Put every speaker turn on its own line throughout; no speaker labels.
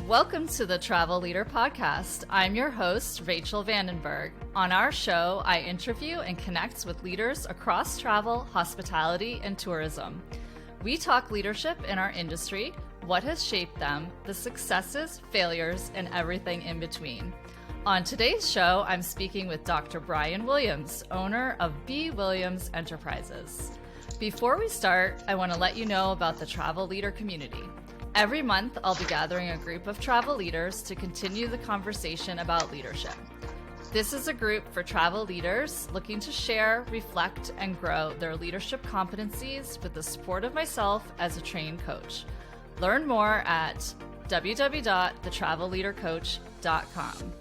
Welcome to the Travel Leader Podcast. I'm your host, Rachel Vandenberg. On our show, I interview and connect with leaders across travel, hospitality, and tourism. We talk leadership in our industry, what has shaped them, the successes, failures, and everything in between. On today's show, I'm speaking with Dr. Bryan Williams, owner of B. Williams Enterprises. Before we start, I want to let you know about the Travel Leader community. Every month, I'll be gathering a group of travel leaders to continue the conversation about leadership. This is a group for travel leaders looking to share, reflect, and grow their leadership competencies with the support of myself as a trained coach. Learn more at www.thetravelleadercoach.com.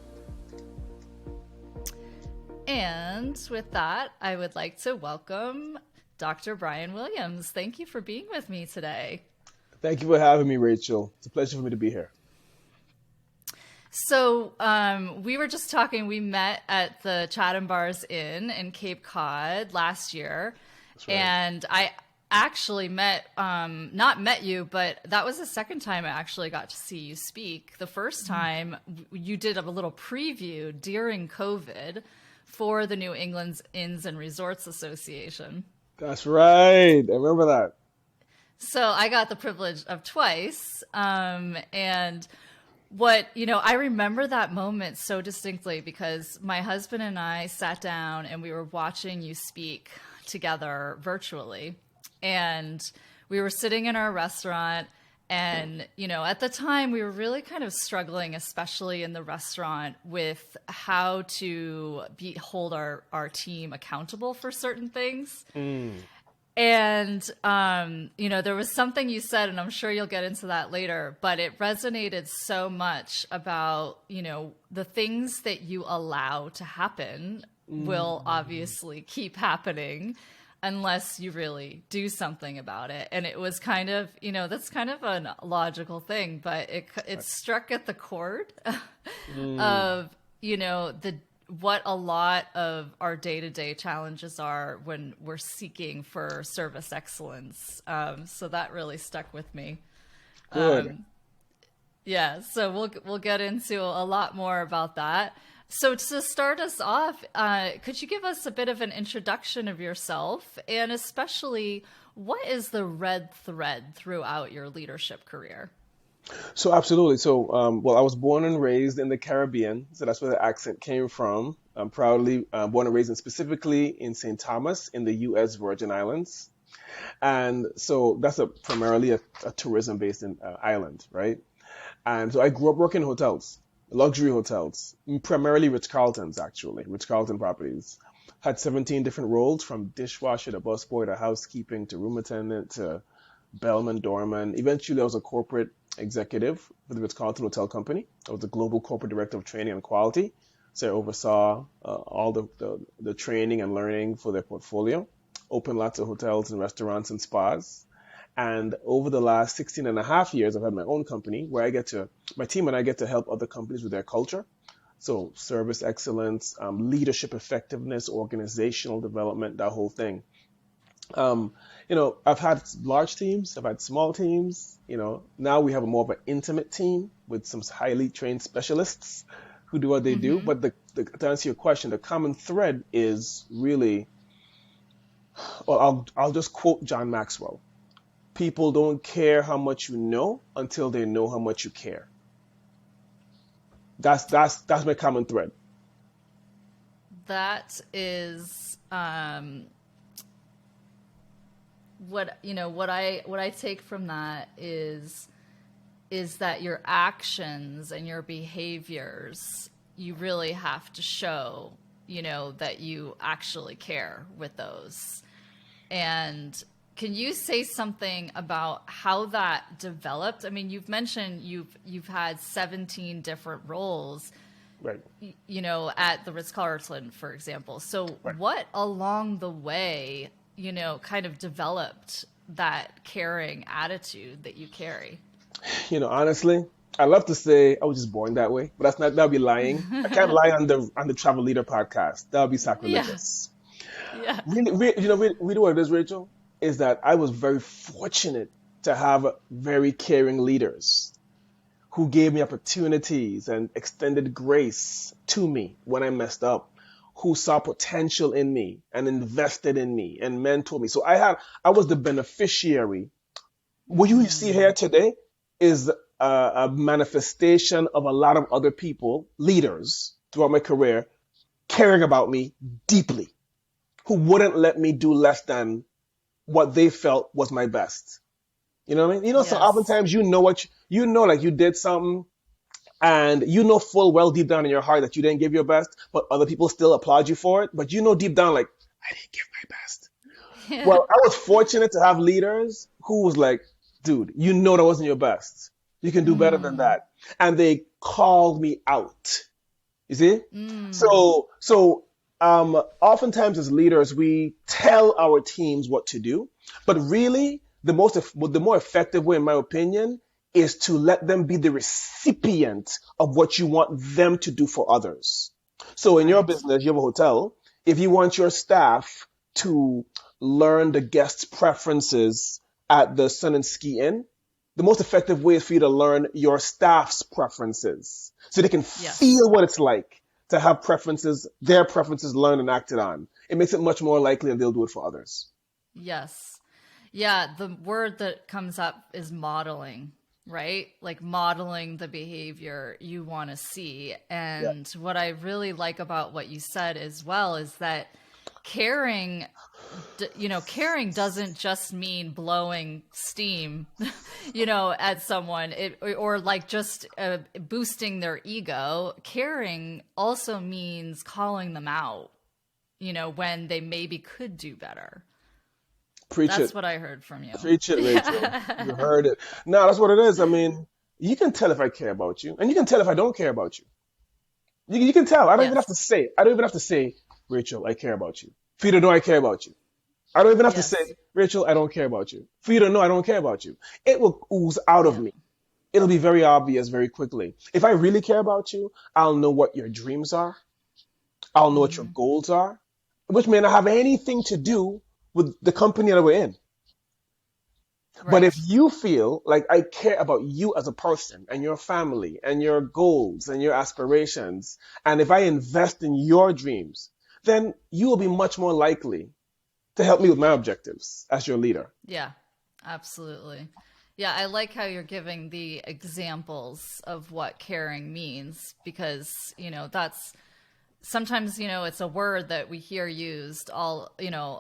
And with that, I would like to welcome Dr. Bryan Williams. Thank you for being with me today.
Thank you for having me, Rachel. It's a pleasure for me to be here.
So we were just talking, we met at the Chatham Bars Inn in Cape Cod last year. That's right. And I actually not met you, but that was the second time I actually got to see you speak. The first time you did a little preview during COVID for the New England Inns and Resorts Association.
That's right. I remember that.
So I got the privilege of twice. And I remember that moment so distinctly because my husband and I sat down and we were watching you speak together virtually. And we were sitting in our restaurant and, at the time we were really kind of struggling, especially in the restaurant, with how to hold our team accountable for certain things. And, there was something you said, and I'm sure you'll get into that later, but it resonated so much about, the things that you allow to happen will obviously keep happening unless you really do something about it. And it was kind of, that's kind of a logical thing, but it struck at the chord of, what a lot of our day-to-day challenges are when we're seeking for service excellence. So that really stuck with me.
Good.
So we'll get into a lot more about that. So to start us off, could you give us a bit of an introduction of yourself, and especially what is the red thread throughout your leadership career?
So absolutely. So, I was born and raised in the Caribbean, so that's where the accent came from. I'm proudly born and raised specifically in St. Thomas in the U.S. Virgin Islands. And so that's primarily a tourism-based island, right? And so I grew up working in hotels, luxury hotels, primarily Ritz-Carltons, actually, Ritz-Carlton properties. Had 17 different roles, from dishwasher to busboy to housekeeping to room attendant to bellman, doorman. Eventually, I was a corporate executive for the Ritz-Carlton Hotel Company. I was the global corporate director of training and quality. So I oversaw all the training and learning for their portfolio, opened lots of hotels and restaurants and spas. And over the last 16 and a half years, I've had my own company where my team and I get to help other companies with their culture. So service excellence, leadership effectiveness, organizational development, that whole thing. I've had large teams, I've had small teams, now we have a more of an intimate team with some highly trained specialists who do what they do. But to answer your question, the common thread is really, I'll just quote John Maxwell. People don't care how much you know until they know how much you care. That's my common thread.
That is, what I take from that is that your actions and your behaviors, you really have to show, that you actually care with those. And can you say something about how that developed? I mean, you've mentioned you've had 17 different roles,
right?
At the Ritz-Carlton, for example. So
right.
What along the way, kind of developed that caring attitude that you carry?
Honestly, I love to say I was just born that way, but that'd be lying. I can't lie on the Travel Leader podcast. That would be sacrilegious.
Yeah.
Really, what it is, Rachel, is that I was very fortunate to have very caring leaders who gave me opportunities and extended grace to me when I messed up, who saw potential in me and invested in me and mentored me. So I was the beneficiary. What you see here
Mm,
today is a manifestation of a lot of other people, leaders throughout my career, caring about me deeply, who wouldn't let me do less than what they felt was my best. You know what I mean? So
yes.
oftentimes like you did something and full well deep down in your heart that you didn't give your best, but other people still applaud you for it. But deep down, like, I didn't give my best.
Yeah.
Well, I was fortunate to have leaders who was like, dude, that wasn't your best. You can do better than
Mm,
that. And they called me out. You see?
mm,
So, oftentimes as leaders, we tell our teams what to do, but really, the more effective way, in my opinion, is to let them be the recipient of what you want them to do for others. So, in your
right.
business, you have a hotel. If you want your staff to learn the guests' preferences at the Sun and Ski Inn, the most effective way is for you to learn your staff's preferences so they can
Yes.
feel what it's like to have their preferences learned and acted on. It makes it much more likely that they'll do it for others.
Yes. Yeah, the word that comes up is modeling, right? Like modeling the behavior you want to see.
Yeah.
And what I really like about what you said as well is that caring, caring doesn't just mean blowing steam, at someone, or like just boosting their ego. Caring also means calling them out, when they maybe could do better.
Preach
That's
it.
what I heard from you.
Preach it, Rachel.
Yeah.
You heard it. No, that's what it is. I mean, you can tell if I care about you, and you can tell if I don't care about you. You can tell. I don't even have to
Yes.
say. I don't even have to say, Rachel, I care about you. For you to know I care about you. I don't even have to say,
Yes.
Rachel, I don't care about you. For you to know I don't care about you. It will ooze out of
Yeah.
me. It'll be very obvious very quickly. If I really care about you, I'll know what your dreams are. I'll know what your
Hmm.
goals are, which may not have anything to do with the company that we're in. But if
Right.
you feel like I care about you as a person and your family and your goals and your aspirations, and if I invest in your dreams, then you will be much more likely to help me with my objectives as your leader.
Yeah. Absolutely. Yeah, I like how you're giving the examples of what caring means because, that's sometimes, it's a word that we hear used all,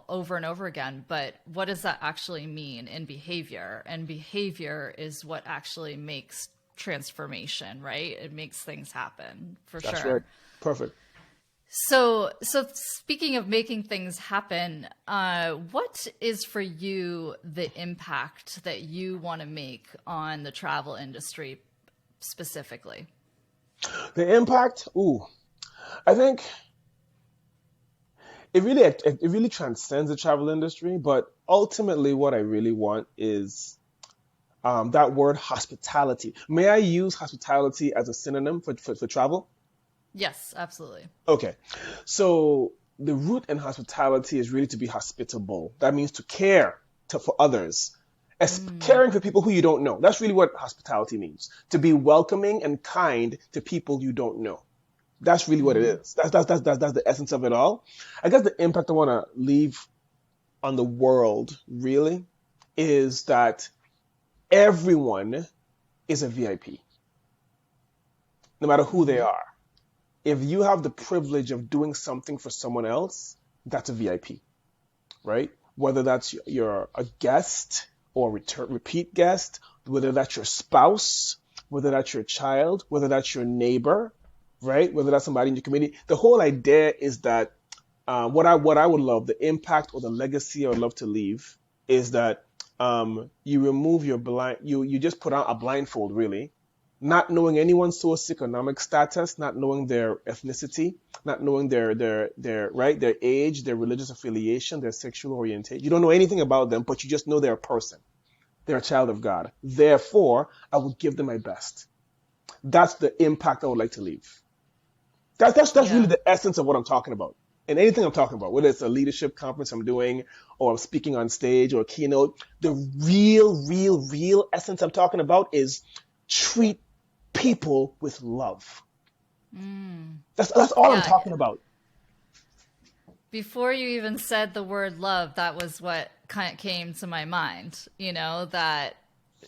over and over again, but what does that actually mean in behavior? And behavior is what actually makes transformation, right? It makes things happen for
That's right.
sure.
Perfect.
So speaking of making things happen, what is for you the impact that you want to make on the travel industry specifically?
The impact, ooh, I think it really transcends the travel industry, but ultimately what I really want is that word hospitality. May I use hospitality as a synonym for travel?
Yes, absolutely.
Okay. So the root in hospitality is really to be hospitable. That means to care for others,
Mm,
caring for people who you don't know. That's really what hospitality means. To be welcoming and kind to people you don't know. That's really what it
mm,
is. That's the essence of it all. I guess the impact I want to leave on the world really is that everyone is a VIP, no matter who they
mm-hmm.
are. If you have the privilege of doing something for someone else, that's a VIP, right? Whether that's you're a guest or repeat guest, whether that's your spouse, whether that's your child, whether that's your neighbor, right? Whether that's somebody in your community. The whole idea is that what I would love, the impact or the legacy I would love to leave is that you remove your you just put on a blindfold really, not knowing anyone's socioeconomic status, not knowing their ethnicity, not knowing their age, their religious affiliation, their sexual orientation. You don't know anything about them, but you just know they're a person. They're a child of God. Therefore, I would give them my best. That's the impact I would like to leave. That's really
Yeah.
the essence of what I'm talking about. And anything I'm talking about, whether it's a leadership conference I'm doing, or I'm speaking on stage, or a keynote, the real essence I'm talking about is treat people with love. That's all I'm
Yeah.
talking about.
Before you even said the word love, that was what kind of came to my mind, that,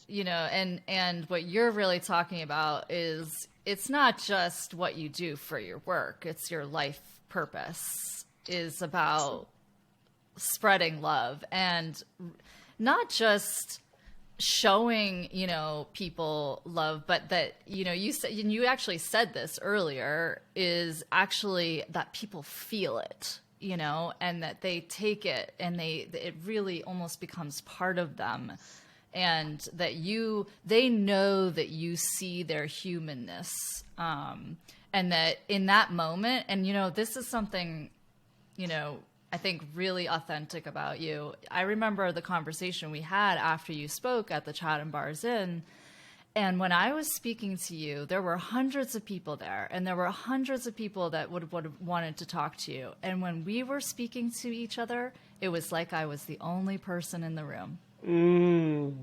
and what you're really talking about is it's not just what you do for your work, it's your life purpose is about spreading love and not just showing people love, but that you said, and you actually said this earlier, is actually that people feel it, and that they take it and it really almost becomes part of them, and that they know that you see their humanness, and that in that moment, and this is something I think really authentic about you. I remember the conversation we had after you spoke at the Chatham Bars Inn. And when I was speaking to you, there were hundreds of people there, and there were hundreds of people that would have wanted to talk to you. And when we were speaking to each other, it was like I was the only person in the room.
Mm.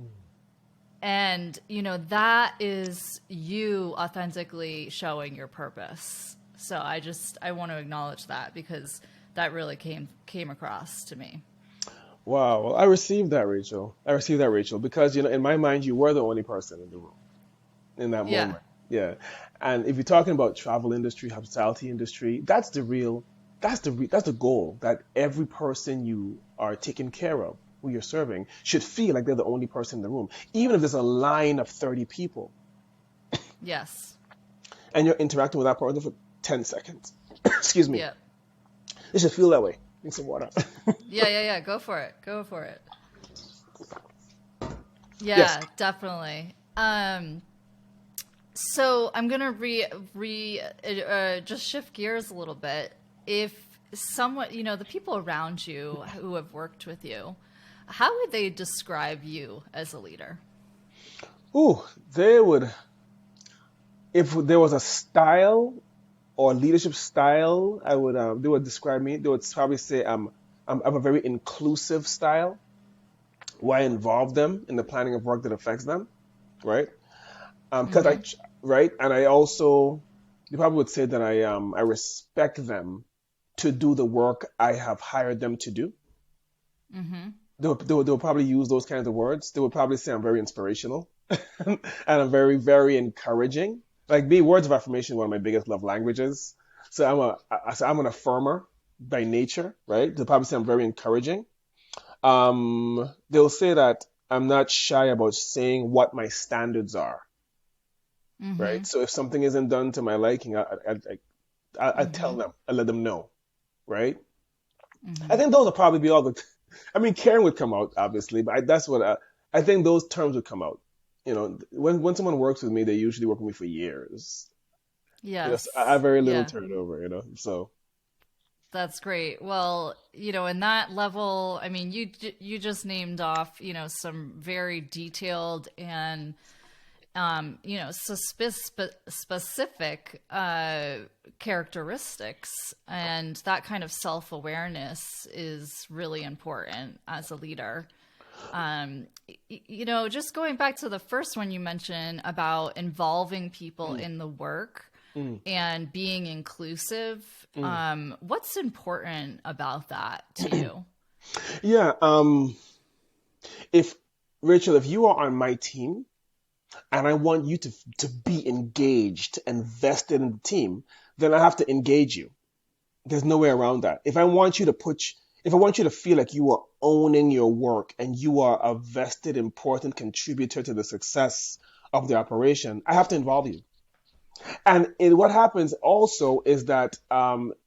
And, that is you authentically showing your purpose. So I want to acknowledge that, because that really came across to me.
Wow. Well, I received that, Rachel. Because, in my mind, you were the only person in the room in that
Yeah.
moment. Yeah. And if you're talking about travel industry, hospitality industry, that's the goal, that every person you are taking care of, who you're serving, should feel like they're the only person in the room, even if there's a line of 30 people
Yes.
and you're interacting with that person for 10 seconds. Excuse me.
Yeah.
It should feel that way. Need some water.
Yeah. Go for it.
Yes.
Yeah, definitely. So I'm gonna just shift gears a little bit. If someone, the people around you who have worked with you, how would they describe you as a leader?
Ooh, they would, if there was a style or leadership style, they would describe me. They would probably say I'm a very inclusive style, where I involve them in the planning of work that affects them, right? Because
Mm-hmm.
right, and I also, they probably would say that I respect them to do the work I have hired them to do.
Mm-hmm.
They'll probably use those kinds of words. They would probably say I'm very inspirational and I'm very, very encouraging. Like me, words of affirmation is one of my biggest love languages. So I'm an affirmer by nature, right? They'll probably say I'm very encouraging. They'll say that I'm not shy about saying what my standards are,
Mm-hmm.
right? So if something isn't done to my liking, I tell
Mm-hmm.
them, I let them know, right? I
Mm-hmm.
think those will probably be all the. I mean, Karen would come out obviously, but that's what I think those terms would come out. When someone works with me, they usually work with me for years. So I have
Yes.
very little
Yeah.
turnover. So
That's great. Well, in that level, I mean, you just named off, some very detailed and specific characteristics, and that kind of self-awareness is really important as a leader. Just going back to the first one you mentioned about involving people
mm,
in the work
mm,
and being inclusive,
mm.
what's important about that to you?
Yeah. If Rachel, if you are on my team and I want you to be engaged and vested in the team, then I have to engage you. There's no way around that. If I want you to feel like you are owning your work and you are a vested, important contributor to the success of the operation, I have to involve you. And what happens also is that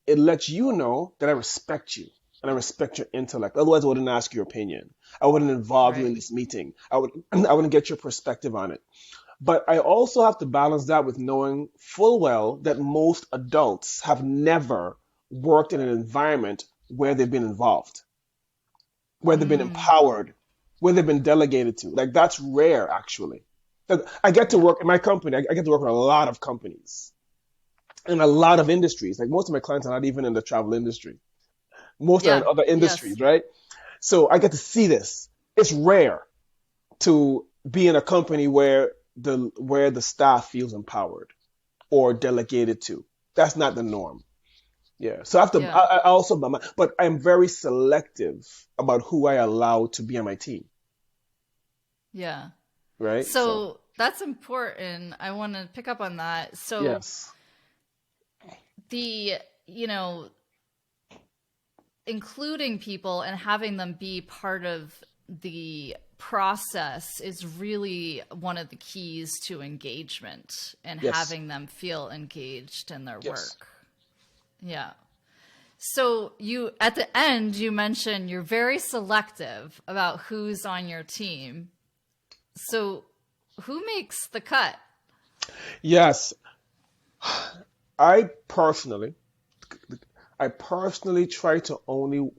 it lets you know that I respect you and I respect your intellect. Otherwise, I wouldn't ask your opinion. I wouldn't involve you in
Right.
this meeting. I wouldn't get your perspective on it. But I also have to balance that with knowing full well that most adults have never worked in an environment where they've been involved, where they've been
Mm,
empowered, where they've been delegated to. Like that's rare, actually. I get to
yeah.
work in my company. I get to work with a lot of companies in a lot of industries. Like most of my clients are not even in the travel industry. Most are in
Yeah.
other
Yes.
industries, right? So I get to see this. It's rare to be in a company where where the staff feels empowered or delegated to. That's not the norm. Yeah. So I have to,
Yeah.
I also, but I'm very selective about who I allow to be on my team.
Yeah.
Right. So,
So that's important. I want to pick up on that. So
yes.
the, you know, including people and having them be part of the process is really one of the keys to engagement and
Yes.
having them feel engaged in their
Yes.
work. Yeah. So you at the end you mentioned you're very selective about who's on your team. So who makes the cut?
Yes. I personally, I personally try to only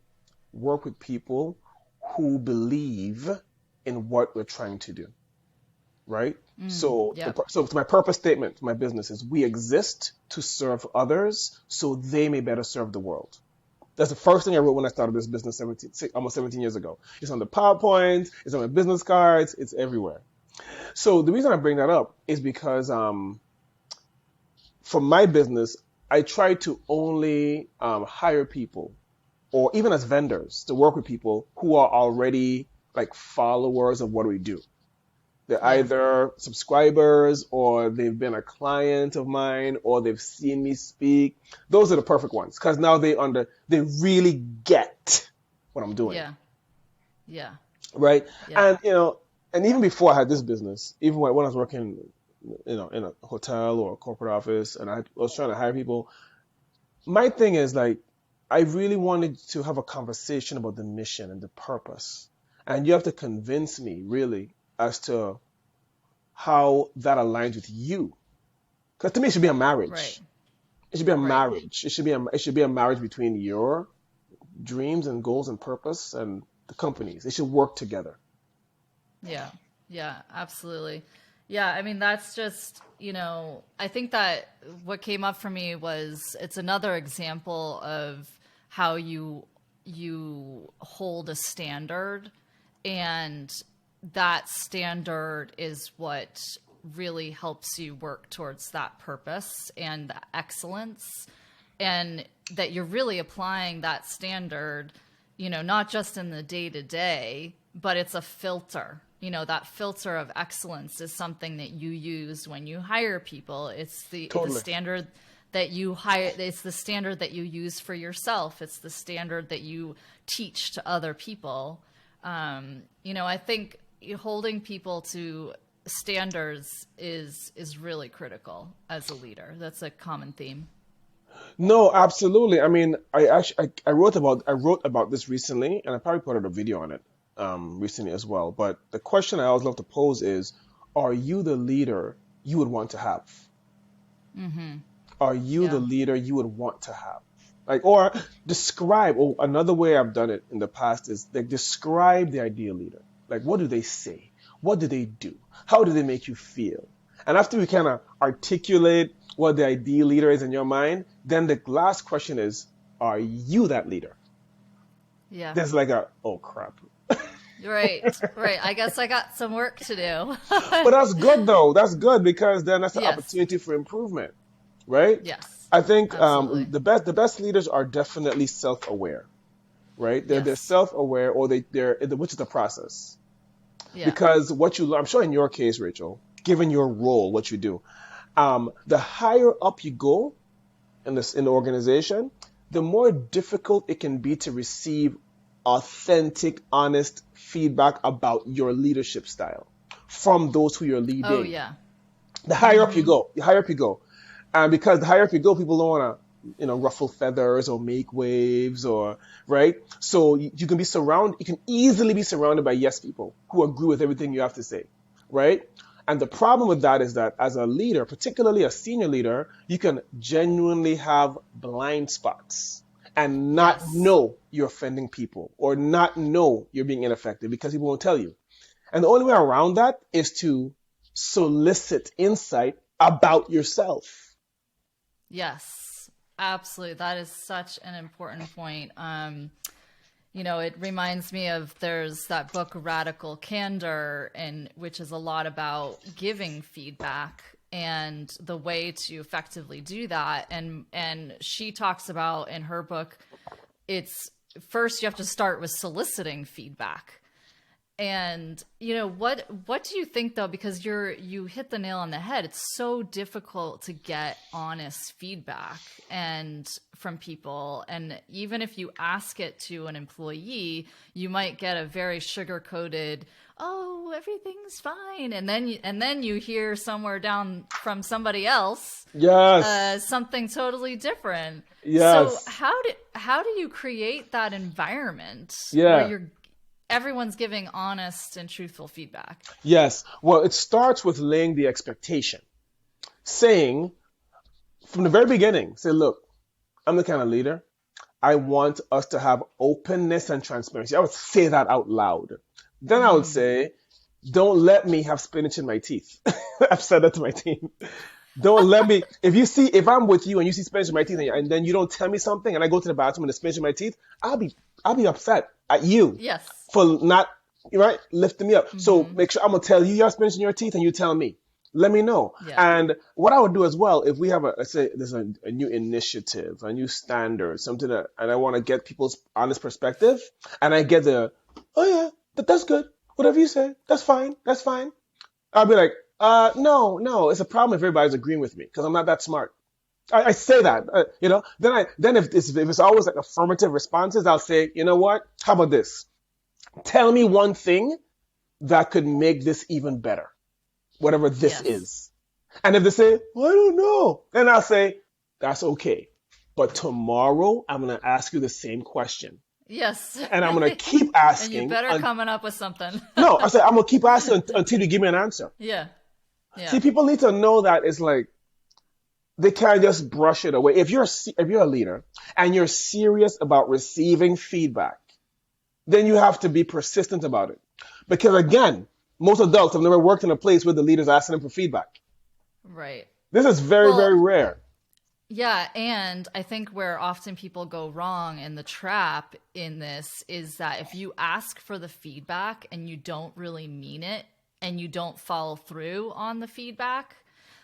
work with people who believe in what we're trying to do. Right? So
Yep.
my purpose statement for my business is we exist to serve others so they may better serve the world. That's the first thing I wrote when I started this business almost 17 years ago. It's on the PowerPoints, it's on my business cards, it's everywhere. So the reason I bring that up is because for my business, I try to only hire people or even as vendors to work with people who are already like followers of what we do. They're
Yeah.
either subscribers or they've been a client of mine or they've seen me speak. Those are the perfect ones because now they really get what I'm doing,
Yeah. Yeah.
right?
Yeah.
And and even before I had this business, even when I was working, in a hotel or a corporate office, and I was trying to hire people, my thing is like I really wanted to have a conversation about the mission and the purpose, and you have to convince me really as to how that aligns with you. Because to me, it should be a
Right.
marriage. It should be a
Right.
marriage. It should be a marriage between your dreams and goals and purpose and the companies. They should work together.
Yeah. Yeah, absolutely. Yeah, I mean that's just, I think that what came up for me was it's another example of how you hold a standard, and that standard is what really helps you work towards that purpose and the excellence, and that you're really applying that standard, not just in the day to day, but it's a filter. That filter of excellence is something that you use when you hire people. It's the
Totally.
standard that you hire. It's the standard that you use for yourself. It's the standard that you teach to other people. I think holding people to standards is really critical as a leader. That's a common theme.
No, absolutely. I mean, I wrote about this recently, and I probably put out a video on it recently as well. But the question I always love to pose is, are you the leader you would want to have? Are you the
Yeah.
leader you would want to have? Like, or describe, or another way I've done it in the past is like describe the ideal leader. Like, what do they say? What do they do? How do they make you feel? And after we kind of articulate what the ideal leader is in your mind, then the last question is, are you that leader?
Yeah.
There's like oh crap.
Right. Right. I guess I got some work to do.
But that's good though. That's good because then that's an
Yes.
opportunity for improvement, right?
Yes.
I think
Absolutely.
the best leaders are definitely self-aware, right? They're
Yes.
self-aware, or they're which is the process.
Yeah.
Because I'm sure in your case, Rachel, given your role, what you do, the higher up you go in the organization, the more difficult it can be to receive authentic, honest feedback about your leadership style from those who you're
Oh,
leading.
yeah.
The higher up you go, and because the higher up you go, people don't want to, ruffle feathers or make waves or right. So you can easily be surrounded by yes people who agree with everything you have to say, right? And the problem with that is that as a leader, particularly a senior leader, you can genuinely have blind spots and not
Yes.
know you're offending people or not know you're being ineffective because people won't tell you. And the only way around that is to solicit insight about yourself.
Yes. Absolutely. That is such an important point. it reminds me of there's that book Radical Candor, and which is a lot about giving feedback and the way to effectively do that. And she talks about in her book, it's first you have to start with soliciting feedback. And what do you think though? Because you hit the nail on the head. It's so difficult to get honest feedback and from people. And even if you ask it to an employee, you might get a very sugar-coated, "Oh, everything's fine," and then you hear somewhere down from somebody else,
Yes.
something totally different.
Yes.
So how do you create that environment
Yeah.
where everyone's giving honest and truthful feedback?
Yes. Well, it starts with laying the expectation, saying from the very beginning, say, look, I'm the kind of leader. I want us to have openness and transparency. I would say that out loud. Then I would say, don't let me have spinach in my teeth. I've said that to my team. Don't let me, if I'm with you and you see spinach in my teeth and then you don't tell me something and I go to the bathroom and there's spinach in my teeth, I'll be upset at you.
Yes.
For not, right, lifting me up. So make sure I'm going to tell you you have spinach in your teeth and you tell me. Let me know.
Yeah.
And what I would do as well, if we have let's say there's a new initiative, a new standard, something and I want to get people's honest perspective, and I get oh yeah, that's good. Whatever you say, that's fine. That's fine. I'll be like, no, it's a problem if everybody's agreeing with me because I'm not that smart. I say that, Then if it's always like affirmative responses, I'll say, you know what? How about this? Tell me one thing that could make this even better, whatever this is. And if they say, well, I don't know, then I'll say, that's okay. But tomorrow I'm going to ask you the same question.
Yes.
And I'm going to keep asking.
And you better coming up with something.
No, I say, I'm going to keep asking until you give me an answer.
Yeah.
See, people need to know that it's like, they can't just brush it away. If you're a leader and you're serious about receiving feedback, then you have to be persistent about it. Because again, most adults have never worked in a place where the leader's asking them for feedback.
Right.
This is very, very rare.
Yeah, and I think where often people go wrong and the trap in this is that if you ask for the feedback and you don't really mean it and you don't follow through on the feedback,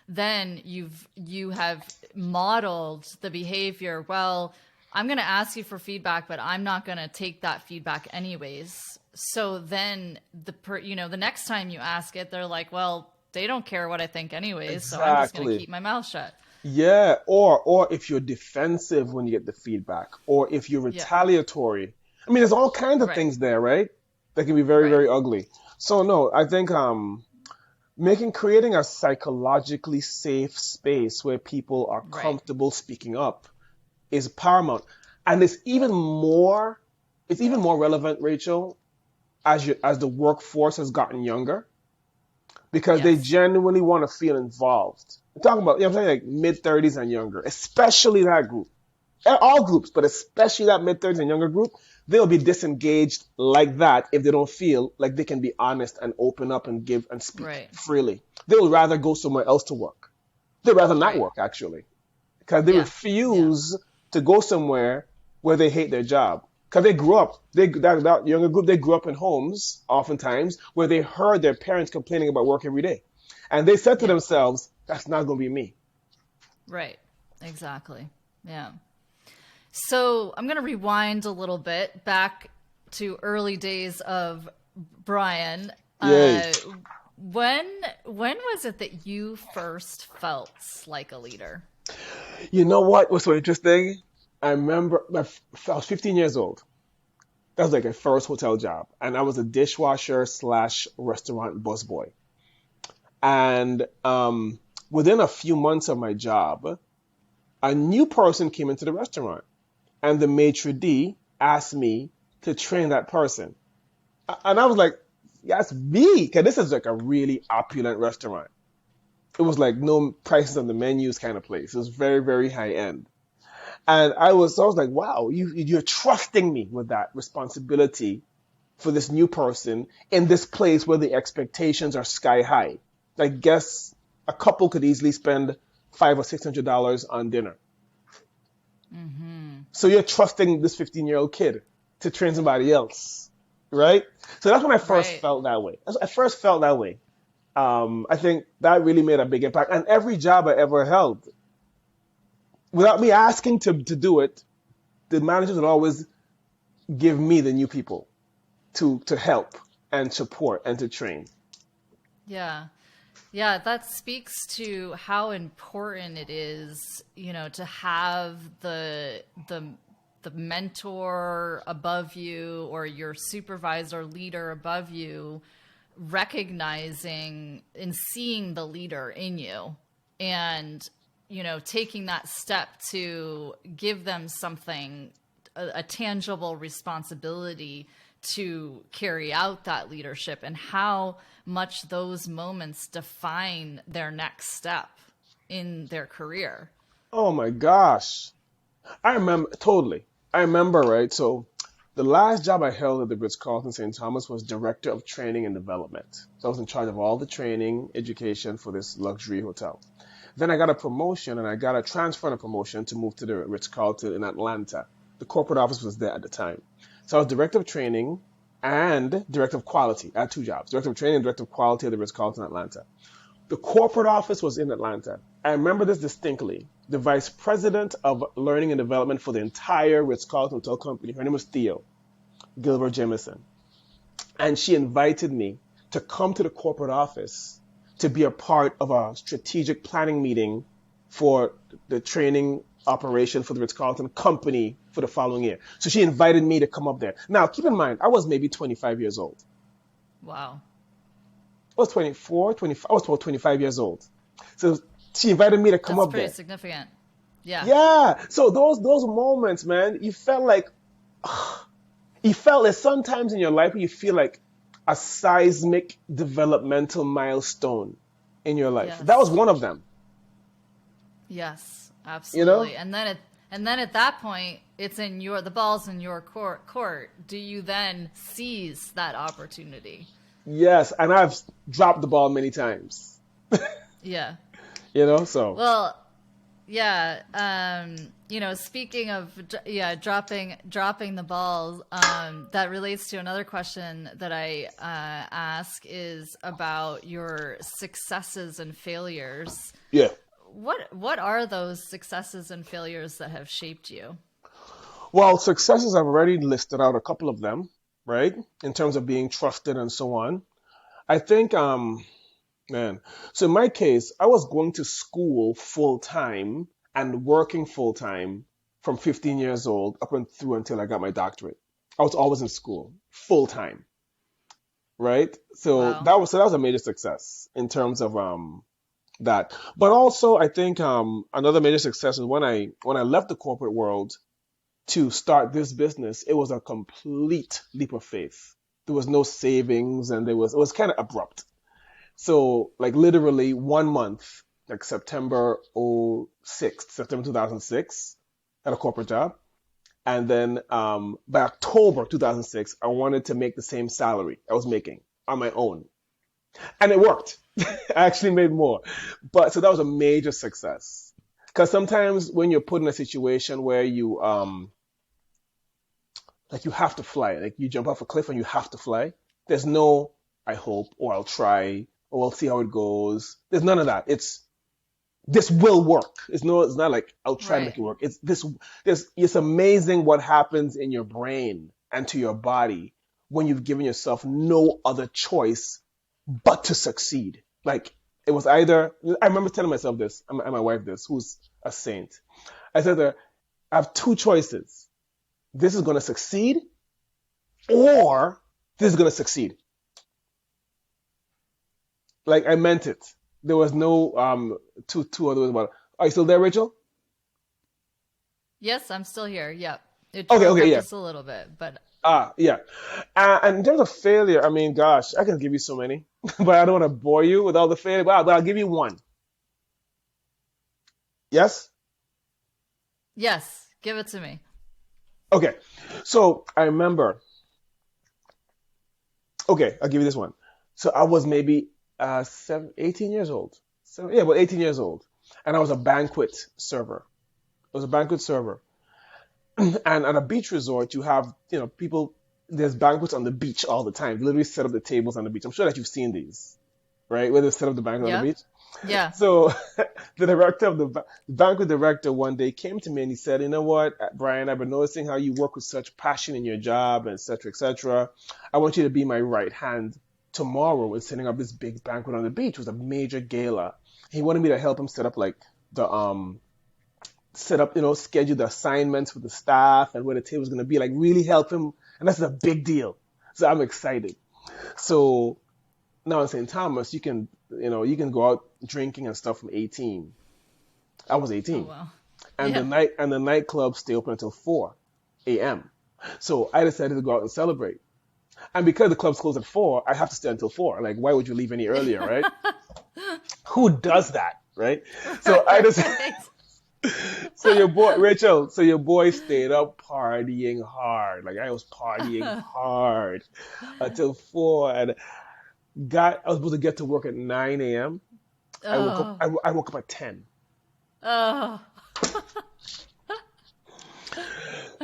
then you have modeled the behavior. Well, I'm going to ask you for feedback, but I'm not going to take that feedback anyways. So then the next time you ask it, they're like, well, they don't care what I think anyways,
Exactly.
so I'm just going to keep my mouth shut.
Yeah, or if you're defensive when you get the feedback, or if you're retaliatory. I mean, there's all kinds of things there, right? That can be very, very ugly. So no, I think creating a psychologically safe space where people are comfortable speaking up is paramount. And it's even more relevant, Rachel, as the workforce has gotten younger, because they genuinely want to feel involved. I'm talking about, I'm saying, like mid-30s and younger, especially that group. All groups, but especially that mid-30s and younger group, they'll be disengaged like that if they don't feel like they can be honest and open up and give and speak freely. They'll rather go somewhere else to work. They'd rather not work, actually, because they refuse to go somewhere where they hate their job. Because they grew up, that younger group, they grew up in homes, oftentimes, where they heard their parents complaining about work every day. And they said to themselves, that's not going to be me. Right.
Exactly. Yeah. So I'm going to rewind a little bit back to early days of Bryan. When was it that you first felt like a leader?
You know what was so interesting? I remember I was 15 years old. That was like a first hotel job. And I was a dishwasher / restaurant busboy. And within a few months of my job, a new person came into the restaurant. And the maitre d' asked me to train that person. And I was like, that's me. Because this is like a really opulent restaurant. It was like no prices on the menus kind of place. It was very, very high end. And I was like, wow, you're trusting me with that responsibility for this new person in this place where the expectations are sky high. I guess a couple could easily spend $500 or $600 on dinner. Mm-hmm. So you're trusting this 15-year-old kid to train somebody else, right? So that's when I first
Right.
felt that way. I first felt that way. I think that really made a big impact. And every job I ever held, without me asking to do it, the managers would always give me the new people to help and support and to train.
Yeah. Yeah, that speaks to how important it is, to have the mentor above you or your supervisor leader above you recognizing and seeing the leader in you and taking that step to give them something, a tangible responsibility to carry out that leadership, and how much those moments define their next step in their career.
Oh my gosh. I remember totally. I remember, right? So the last job I held at the Ritz-Carlton St. Thomas was Director of Training and Development. So I was in charge of all the training, education for this luxury hotel. Then I got a promotion and I got a transfer and a promotion to move to the Ritz-Carlton in Atlanta. The corporate office was there at the time. So I was Director of Training and Director of Quality. I had two jobs, Director of Training and Director of Quality at the Ritz-Carlton Atlanta. The corporate office was in Atlanta. I remember this distinctly. The vice president of learning and development for the entire Ritz-Carlton Hotel Company, her name was Theo Gilbert Jamison. And she invited me to come to the corporate office to be a part of a strategic planning meeting for the training operation for the Ritz-Carlton company for the following year. So she invited me to come up there. Now, keep in mind, I was maybe 25 years old.
Wow.
I was 24, 25, I was about 25 years old. So she invited me to come
That's
up
pretty
there.
significant. Yeah.
Yeah. So those moments, man, you felt that sometimes in your life you feel like a seismic developmental milestone in your life. That was
Yes.
one of them,
Yes,
you know?
absolutely. And then at that point, it's in the ball's in your court. Do you then seize that opportunity?
Yes, and I've dropped the ball many times,
Yeah.
so
Well, yeah. Speaking of dropping the balls, that relates to another question that I ask is about your successes and failures.
yeah.
What are those successes and failures that have shaped you?
Well, successes, I've already listed out a couple of them, right? In terms of being trusted and so on. I think, man, so in my case, I was going to school full time and working full time from 15 years old up and through until I got my doctorate. I was always in school full time, right?
Wow.
So that was a major success in terms of that. But also, I think another major success is when I left the corporate world to start this business, it was a complete leap of faith. There was no savings, and it was kind of abrupt. So like literally 1 month, like September 2006, at a corporate job. And then by October 2006, I wanted to make the same salary I was making on my own. And it worked. I actually made more. But so that was a major success. Because sometimes when you're put in a situation where like you have to fly, like you jump off a cliff and you have to fly, there's no I hope or I'll try or we'll see how it goes. There's none of that. It's this will work. It's not like I'll try to make
Right.
it work. It's amazing what happens in your brain and to your body when you've given yourself no other choice but to succeed. Like it was either I remember telling myself this and my wife this, who's a saint. I said to her, I have two choices. This is going to succeed or this is going to succeed. Like I meant it. There was no two other ways about it. Are you still there, Rachel?
Yes, I'm still here. Yep. It
Okay,
broke
okay,
up
yeah.
just a little bit, but
Yeah. And in terms of failure, I mean, gosh, I can give you so many, but I don't want to bore you with all the failure. But I'll give you one. Yes?
yes, give it to me.
Okay. So I remember. Okay, I'll give you this one. So I was maybe 18 years old. So yeah, about 18 years old, and I was a banquet server. I was a banquet server, And at a beach resort, you have, people, there's banquets on the beach all the time. They literally set up the tables on the beach. I'm sure that you've seen these, right? Where they set up the banquet on the
Yep.
beach.
Yeah.
So the director of the banquet director one day came to me and he said, you know what, Brian, I've been noticing how you work with such passion in your job, and et cetera, et cetera. I want you to be my right hand tomorrow in setting up this big banquet on the beach. It was a major gala. He wanted me to help him set up like the set up, schedule the assignments with the staff and where the table's going to be, like really help him. And that's a big deal. So I'm excited. So now in St. Thomas, you can go out drinking and stuff from 18. I was
Oh
18.
wow.
And
Yeah.
the nightclubs stay open until 4 a.m. So I decided to go out and celebrate. And because the clubs close at 4, I have to stay until 4. Like, why would you leave any earlier, right? Who does that, right? So I just
Right.
So your boy, Rachel, so your boy stayed up partying hard. Like I was partying hard until 4, and I was supposed to get to work at 9 a.m. I woke up
Oh.
I woke up at 10.
Oh.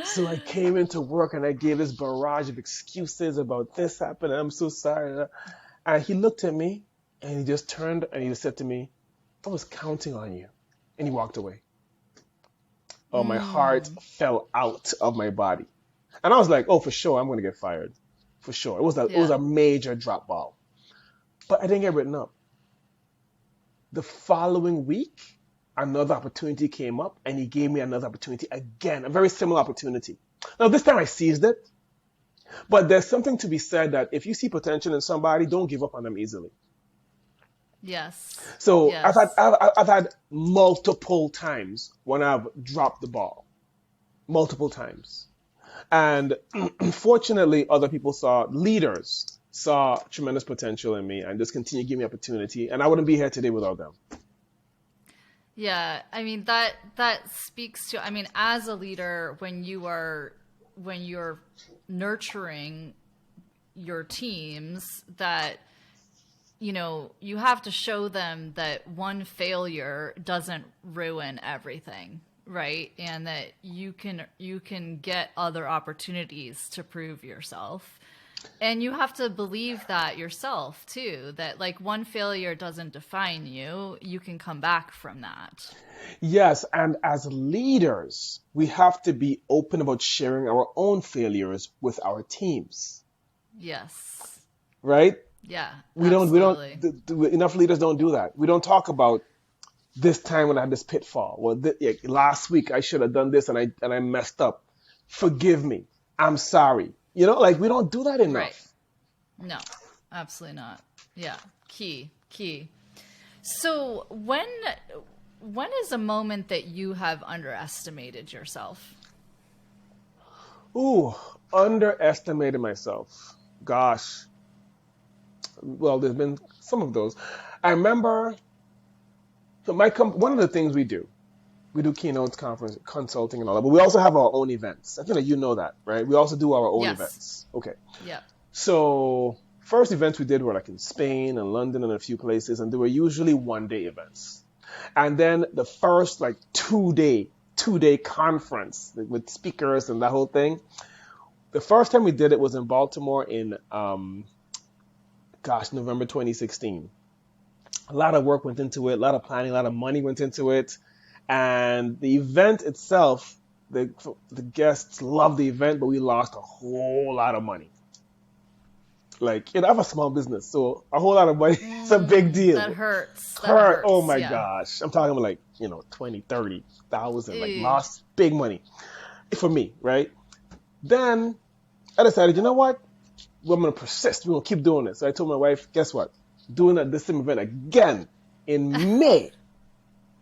So I came into work and I gave this barrage of excuses about this happened. I'm so sorry. And he looked at me and he just turned and he just said to me, I was counting on you. And he walked away. Oh, my heart
Mm.
fell out of my body. And I was like, oh, for sure, I'm going to get fired. For sure. It was
Yeah.
a major drop ball. But I didn't get written up. The following week, another opportunity came up and he gave me another opportunity again, a very similar opportunity. Now, this time I seized it, but there's something to be said that if you see potential in somebody, don't give up on them easily.
Yes.
So
Yes.
I've had multiple times when I've dropped the ball, multiple times. And fortunately, leaders saw tremendous potential in me and just continued to give me opportunity. And I wouldn't be here today without them.
Yeah, I mean that speaks to, I mean, as a leader, when you're nurturing your teams, that you have to show them that one failure doesn't ruin everything, right? And that you can get other opportunities to prove yourself. And you have to believe that yourself too, that like one failure doesn't define you. You can come back from that.
Yes, and as leaders, we have to be open about sharing our own failures with our teams,
Yes.
right?
Yeah,
We don't,
absolutely.
enough leaders don't do that. We don't talk about this time when I had this pitfall. Well, last week I should have done this and I messed up. Forgive me. I'm sorry. Like we don't do that
Right.
enough.
No, absolutely not. Yeah. Key. So when is a moment that you have underestimated yourself?
Ooh, underestimated myself. Gosh. Well, there's been some of those. I remember, so one of the things we do keynotes, conference, consulting, and all that, but we also have our own events. I feel like you know that, right? We also do our own
Yes.
events. Okay.
Yep.
So first events we did were like in Spain and London and a few places, and they were usually 1 day events. And then the first like 2 day conference with speakers and that whole thing. The first time we did it was in Baltimore in November 2016. A lot of work went into it, a lot of planning, a lot of money went into it. And the event itself, the guests loved the event, but we lost a whole lot of money. Like, I have a small business, so a whole lot of money is a big
That
deal.
hurts. That
Hurt, oh
hurts.
my
Yeah.
gosh. I'm talking about like, 20, 30,000, like
Eh.
lost big money for me, right? Then I decided, you know what? We're going to persist. We're going to keep doing this. So I told my wife, guess what? Doing this same event again in May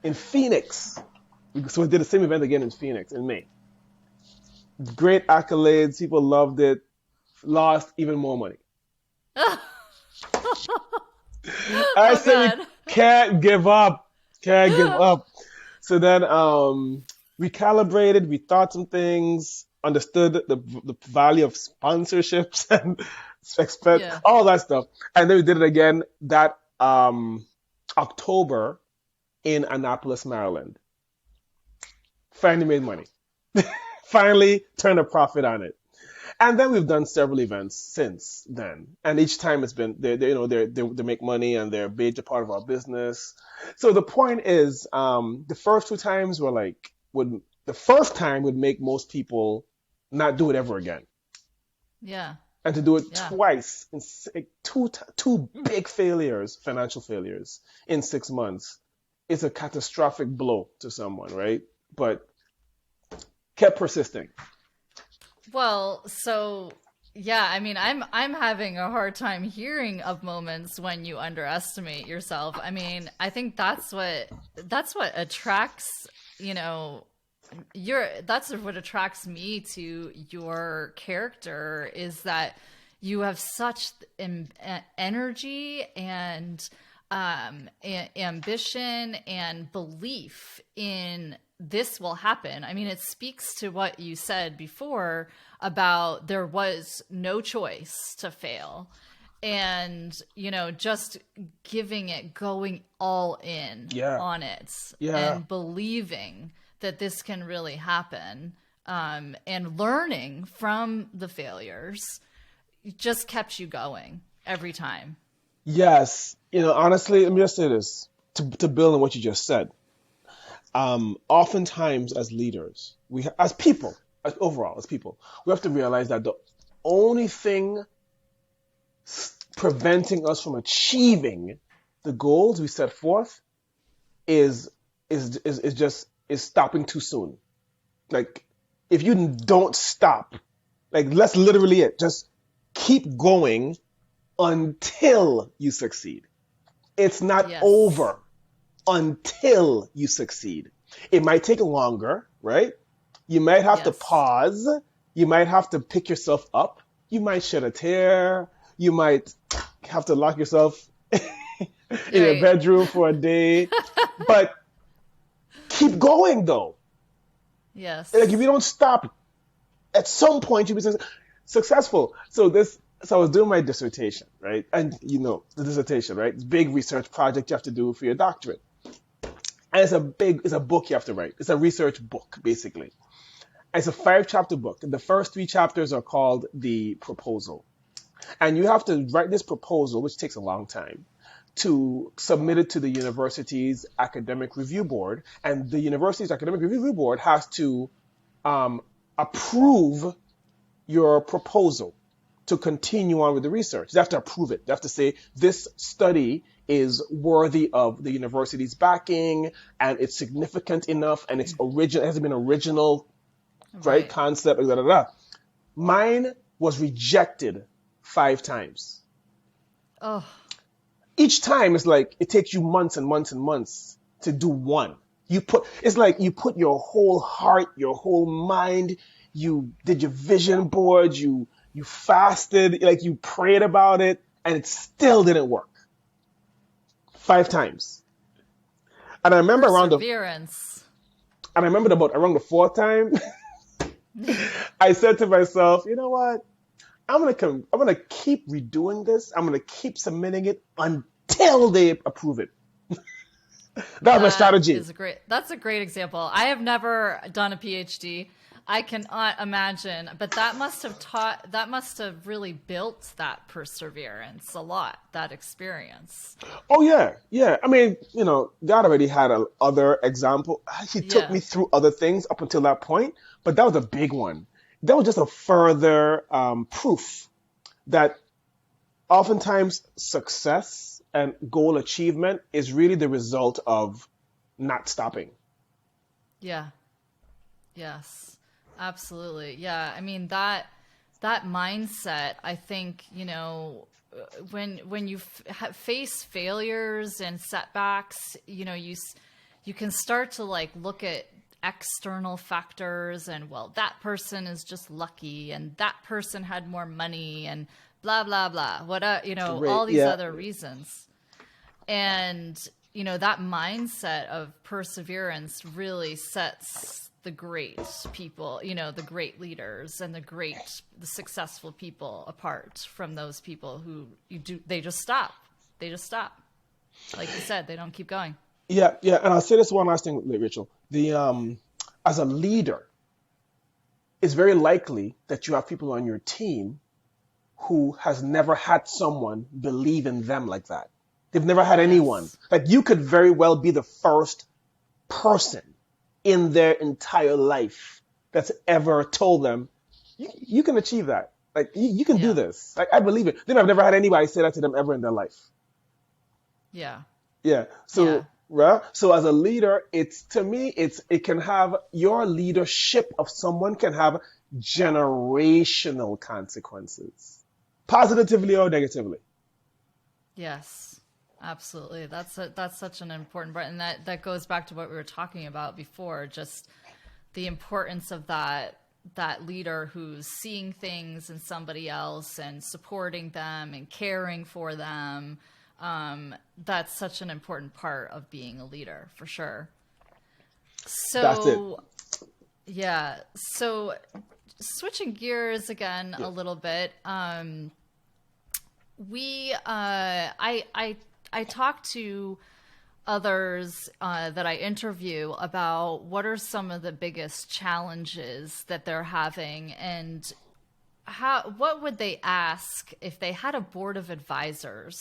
in Phoenix. So we did the same event again in Phoenix in May. Great accolades. People loved it. Lost even more money. I
Oh
said,
God.
we can't give up. Can't give up. So then we calibrated, we thought some things, understood the value of sponsorships and expect
Yeah.
all that stuff. And then we did it again that October in Annapolis, Maryland. Finally made money. Finally turn a profit on it. And then we've done several events since then, and each time it's been they make money and they're a major part of our business. So the point is, the first two times were like would the first time would make most people not do it ever again,
Yeah.
and to do it
Yeah.
twice in two big failures, financial failures in 6 months is a catastrophic blow to someone, right? But kept persisting.
Well, so yeah, I mean, I'm having a hard time hearing of moments when you underestimate yourself. I mean, I think that's what attracts, you know, that's what attracts me to your character is that you have such energy and ambition and belief in this will happen. I mean, it speaks to what you said before about there was no choice to fail and, you know, just giving it, going all in
Yeah,
on it
yeah.
and believing that this can really happen, and learning from the failures just kept you going every time.
Yes, honestly, let me just say this to build on what you just said. Oftentimes, as leaders, as people, overall, as people, we have to realize that the only thing preventing us from achieving the goals we set forth is is stopping too soon. Like, if you don't stop, like that's literally it. Just keep going until you succeed. It's not
Yes.
over until you succeed. It might take longer, right? You might have to
Yes.
pause. You might have to pick yourself up. You might shed a tear. You might have to lock yourself in your
Right.
bedroom for a day. But keep going though. Like if you
Yes.
don't stop, at some point you'll be successful. So I was doing my dissertation, right? And the dissertation, right? It's a big research project you have to do for your doctorate. And it's a book you have to write. It's a research book, basically. And it's a 5 chapter book. And the first 3 chapters are called the proposal. And you have to write this proposal, which takes a long time, to submit it to the university's academic review board. And the university's academic review board has to um, approve your proposal to continue on with the research. They have to approve it. They have to say this study is worthy of the university's backing and it's significant enough and it's original. It has been original, right?
Right.
Concept, da, da, da. Mine was rejected 5 times.
Oh,
Each time it's like it takes you months and months and months to do one. It's like you put your whole heart, your whole mind, you did your vision board, you fasted, like you prayed about it, and it still didn't work. 5 times. And I remember
perseverance.
about around the fourth time, I said to myself, you know what? I'm gonna keep redoing this. I'm gonna keep submitting it until they approve it. That was my strategy.
That's a great example. I have never done a PhD. I cannot imagine, but that must have really built that perseverance a lot, that experience.
Oh yeah, yeah. I mean, God already had other example. He took
Yeah.
me through other things up until that point, but that was a big one. That was just a further proof that oftentimes success and goal achievement is really the result of not stopping.
Yeah. Yes, absolutely. Yeah, I mean that mindset. I think when you face failures and setbacks, you can start to like look at external factors and well, that person is just lucky and that person had more money and blah blah blah. What
Great.
all these
Yeah.
other reasons. And, that mindset of perseverance really sets the great people, the great leaders and the successful people apart from those people who they just stop. They just stop. Like you said, they don't keep going.
Yeah, yeah. And I'll say this one last thing, Rachel. As a leader, it's very likely that you have people on your team who has never had someone believe in them like that. They've never had anyone.
Yes.
Like you could very well be the first person in their entire life that's ever told them, you can achieve that. Like you can do
Yeah.
this. Like I believe it. Then I've never had anybody say that to them ever in their life.
Yeah.
Yeah.
Yeah.
So, right. So as a leader, it's to me, it can have your leadership of someone can have generational consequences, positively or negatively.
Yes, absolutely. That's such an important part, and that goes back to what we were talking about before, just the importance of that leader who's seeing things in somebody else and supporting them and caring for them. That's such an important part of being a leader, for sure.
That's it.
So, yeah. So, switching gears again
Yeah.
a little bit. I talk to others that I interview about what are some of the biggest challenges that they're having, and what would they ask if they had a board of advisors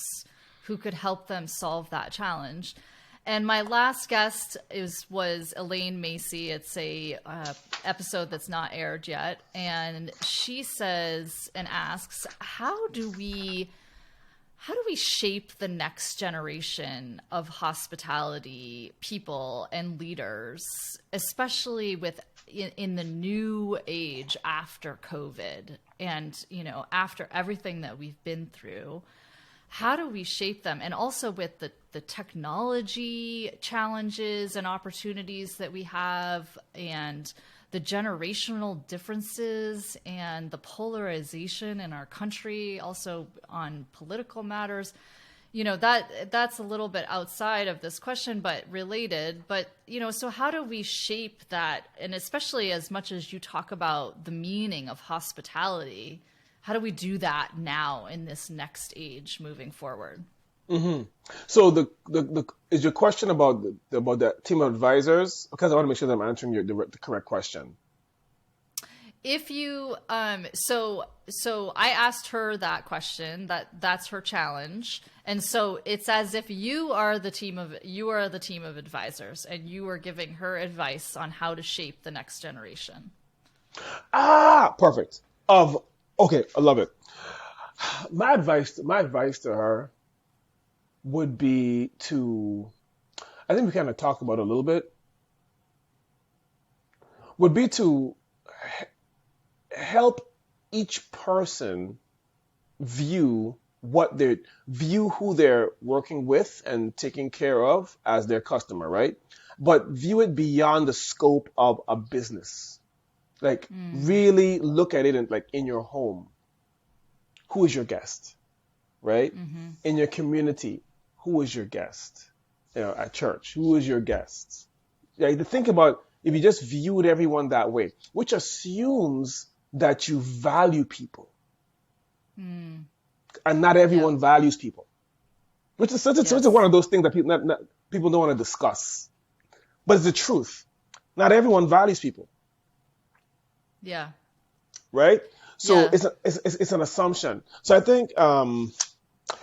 who could help them solve that challenge. And my last guest was Elaine Macy. It's a episode that's not aired yet, and she says and asks, how do we shape the next generation of hospitality people and leaders, especially in the new age after COVID and, after everything that we've been through? How do we shape them? And also with the technology challenges and opportunities that we have, and the generational differences and the polarization in our country, also on political matters. That's a little bit outside of this question, but related. But, so how do we shape that? And especially as much as you talk about the meaning of hospitality, how do we do that now in this next age moving forward?
So the is your question about the team of advisors? Because I want to make sure that I'm answering the correct question.
If you so I asked her that question, that's her challenge. And so it's as if you are the team of advisors, and you are giving her advice on how to shape the next generation.
Perfect. Okay, I love it. My advice to her would be to, I think we kind of talked about it a little bit, would be to help each person view who they're working with and taking care of as their customer, right? But view it beyond the scope of a business. Like really look at it in your home. Who is your guest, right? In your community, who is your guest? At church, who is your guest? Yeah, to think about if you just viewed everyone that way, which assumes that you value people, and not
Yeah.
everyone values people, which is one
Yes.
of those things that people don't want to discuss, but it's the truth. Not everyone values people,
Yeah.
right? So
Yeah.
it's an assumption. So I think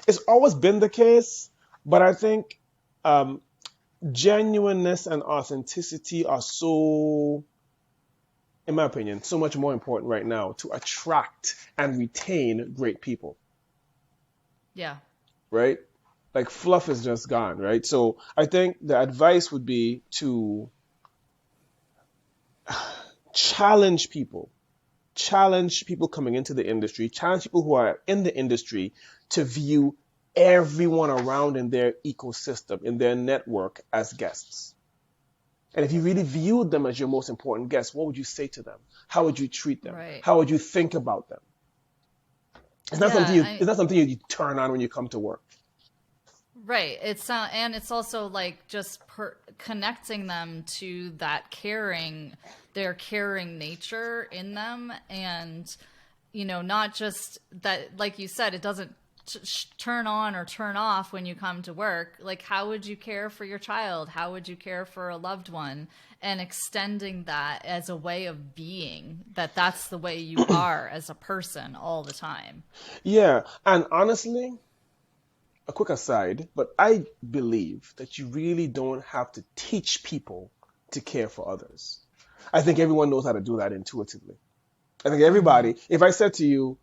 it's always been the case, but I think genuineness and authenticity are so, in my opinion, so much more important right now to attract and retain great people,
Yeah.
right? Like fluff is just gone, right? So I think the advice would be to challenge people, challenge people coming into the industry, challenge people who are in the industry to view everyone around in their ecosystem, in their network as guests. And if you really viewed them as your most important guests, what would you say to them? How would you treat them?
Right.
How would you think about them? It's not something you turn on when you come to work.
Right. And it's also like just connecting them to their caring nature in them. And, not just that, like you said, it doesn't turn on or turn off when you come to work, like how would you care for your child? How would you care for a loved one? And extending that as a way of being, that's the way you are as a person all the time.
Yeah. And honestly, a quick aside, but I believe that you really don't have to teach people to care for others. I think everyone knows how to do that intuitively. I think everybody, if I said to you,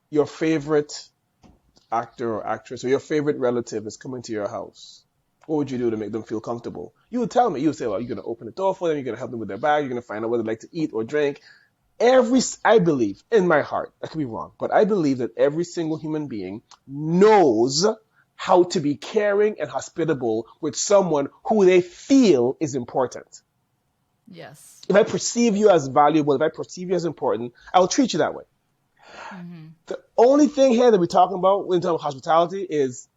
your favorite actor or actress or your favorite relative is coming to your house, what would you do to make them feel comfortable? You would tell me. You would say, well, you're going to open the door for them. You're going to help them with their bag. You're going to find out what they like to eat or drink. I believe in my heart, I could be wrong, but I believe that every single human being knows how to be caring and hospitable with someone who they feel is important.
Yes.
If I perceive you as valuable, if I perceive you as important, I will treat you that way. Mm-hmm. The only thing here that we're talking about when talking about hospitality is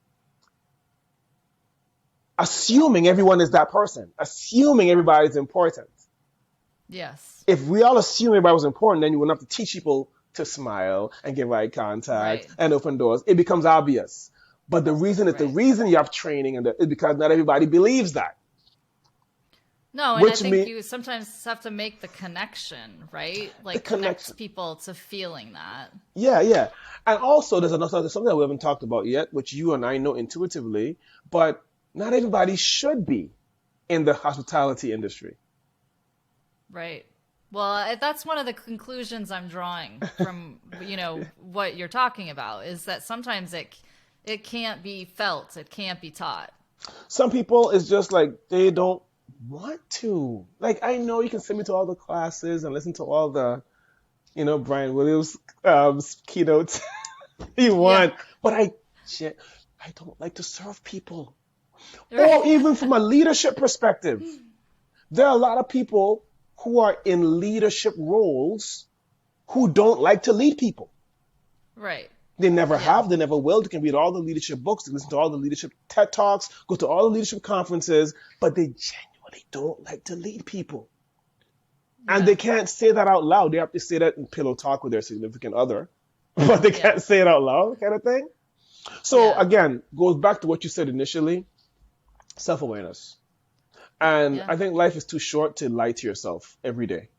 assuming everyone is that person, assuming everybody's important.
Yes.
If we all assume everybody was important, then you wouldn't have to teach people to smile and give eye contact and open doors. It becomes obvious. But the reason the reason you have training is because not everybody believes that.
No, and I think you sometimes have to make the connection, right? Like connect people to feeling that.
Yeah, yeah. And also there's something that we haven't talked about yet, which you and I know intuitively, but not everybody should be in the hospitality industry.
Right. Well, that's one of the conclusions I'm drawing from, what you're talking about is that sometimes it can't be felt. It can't be taught.
Some people, it's just like they don't want to. Like, I know you can send me to all the classes and listen to all the, Brian Williams keynotes you want. But I don't like to serve people. Right. Or even from a leadership perspective. There are a lot of people who are in leadership roles who don't like to lead people.
Right.
They never have, they never will. They can read all the leadership books, they listen to all the leadership TED Talks, go to all the leadership conferences, but they genuinely don't like to lead people. Yeah. And they can't say that out loud. They have to say that in pillow talk with their significant other, but they can't say it out loud, kind of thing. So again, goes back to what you said initially, self-awareness. And I think life is too short to lie to yourself every day.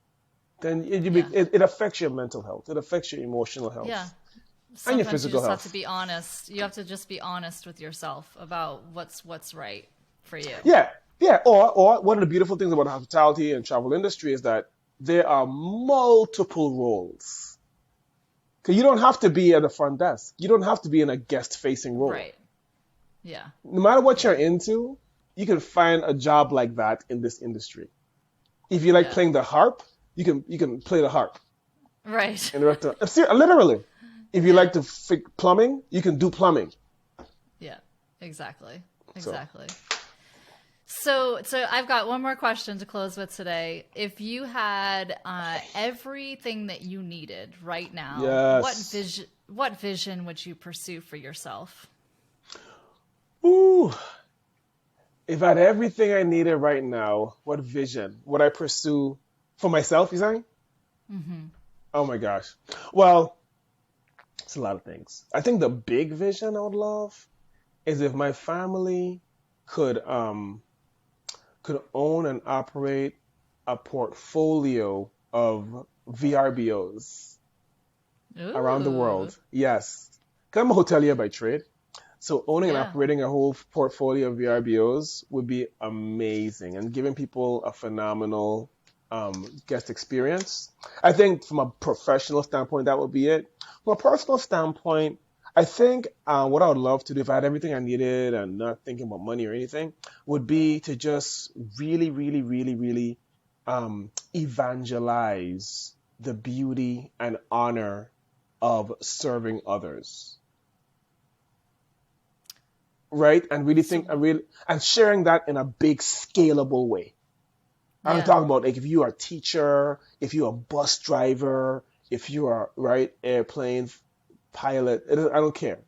Then it affects your mental health. It affects your emotional health.
Yeah.
Sometimes and your physical
you just
health.
have to be honest. You have to just be honest with yourself about what's right for you.
Yeah. Yeah. Or one of the beautiful things about the hospitality and travel industry is that there are multiple roles. Because you don't have to be at the front desk. You don't have to be in a guest-facing role.
Right. Yeah.
No matter what you're into, you can find a job like that in this industry. If you like playing the harp, you can play the harp.
Right.
Literally. If you like to fix plumbing, you can do plumbing.
Yeah, exactly. So I've got one more question to close with today. If you had everything that you needed right now, what vision would you pursue for yourself?
Ooh. If I had everything I needed right now, what vision would I pursue for myself, you saying? Mm-hmm. Oh my gosh. Well, it's a lot of things. I think the big vision I would love is if my family could own and operate a portfolio of VRBOs around the world. Yes. Because I'm a hotelier by trade. So owning and operating a whole portfolio of VRBOs would be amazing and giving people a phenomenal guest experience. I think from a professional standpoint, that would be it. From a personal standpoint, I think what I would love to do if I had everything I needed and not thinking about money or anything would be to just really, really, really, really evangelize the beauty and honor of serving others. Right? And really and sharing that in a big scalable way. I'm talking about like if you are a teacher, if you're a bus driver, if you are airplane pilot, I don't care.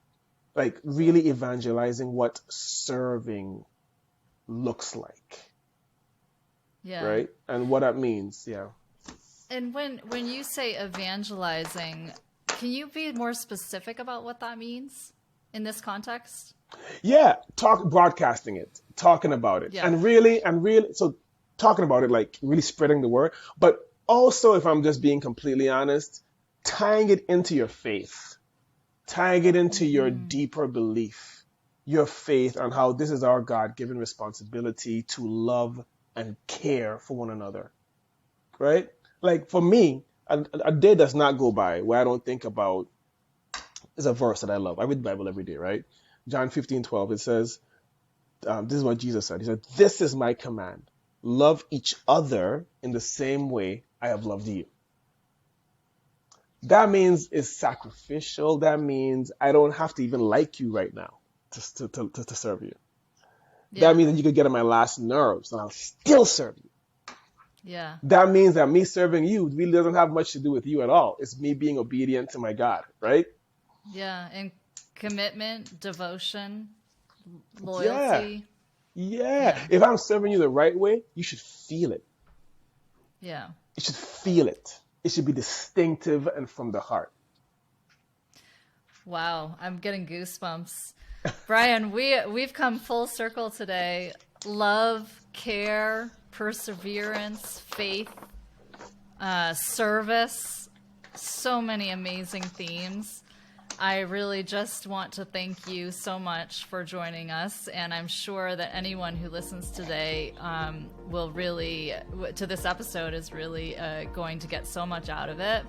Like really evangelizing what serving looks like. Yeah. Right? And what that means. Yeah.
And when you say evangelizing, can you be more specific about what that means? in this context?
Yeah, broadcasting it, talking about it,
Yeah.
and really, so talking about it, like really spreading the word, but also, if I'm just being completely honest, tying it into your faith, tying it into your deeper belief, your faith on how this is our God-given responsibility to love and care for one another, right? Like for me, a day does not go by where I don't think about, there's a verse that I love. I read the Bible every day, right? John 15:12, it says, this is what Jesus said. He said, "This is my command. Love each other in the same way I have loved you." That means it's sacrificial. That means I don't have to even like you right now to serve you. That
Yeah.
means that you could get on my last nerves and I'll still serve you.
Yeah.
That means that me serving you really doesn't have much to do with you at all. It's me being obedient to my God, right?
Yeah. And commitment, devotion,
Yeah.
loyalty.
Yeah.
Yeah.
If I'm serving you the right way, you should feel it.
Yeah.
You should feel it. It should be distinctive and from the heart.
Wow. I'm getting goosebumps. Bryan, we've come full circle today. Love, care, perseverance, faith, service, so many amazing themes. I really just want to thank you so much for joining us, and I'm sure that anyone who listens today will really, to this episode, is really going to get so much out of it.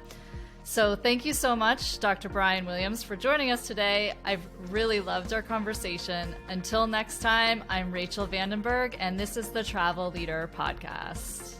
So thank you so much, Dr. Bryan Williams, for joining us today. I've really loved our conversation. Until next time, I'm Rachel Vandenberg, and this is the Travel Leader Podcast.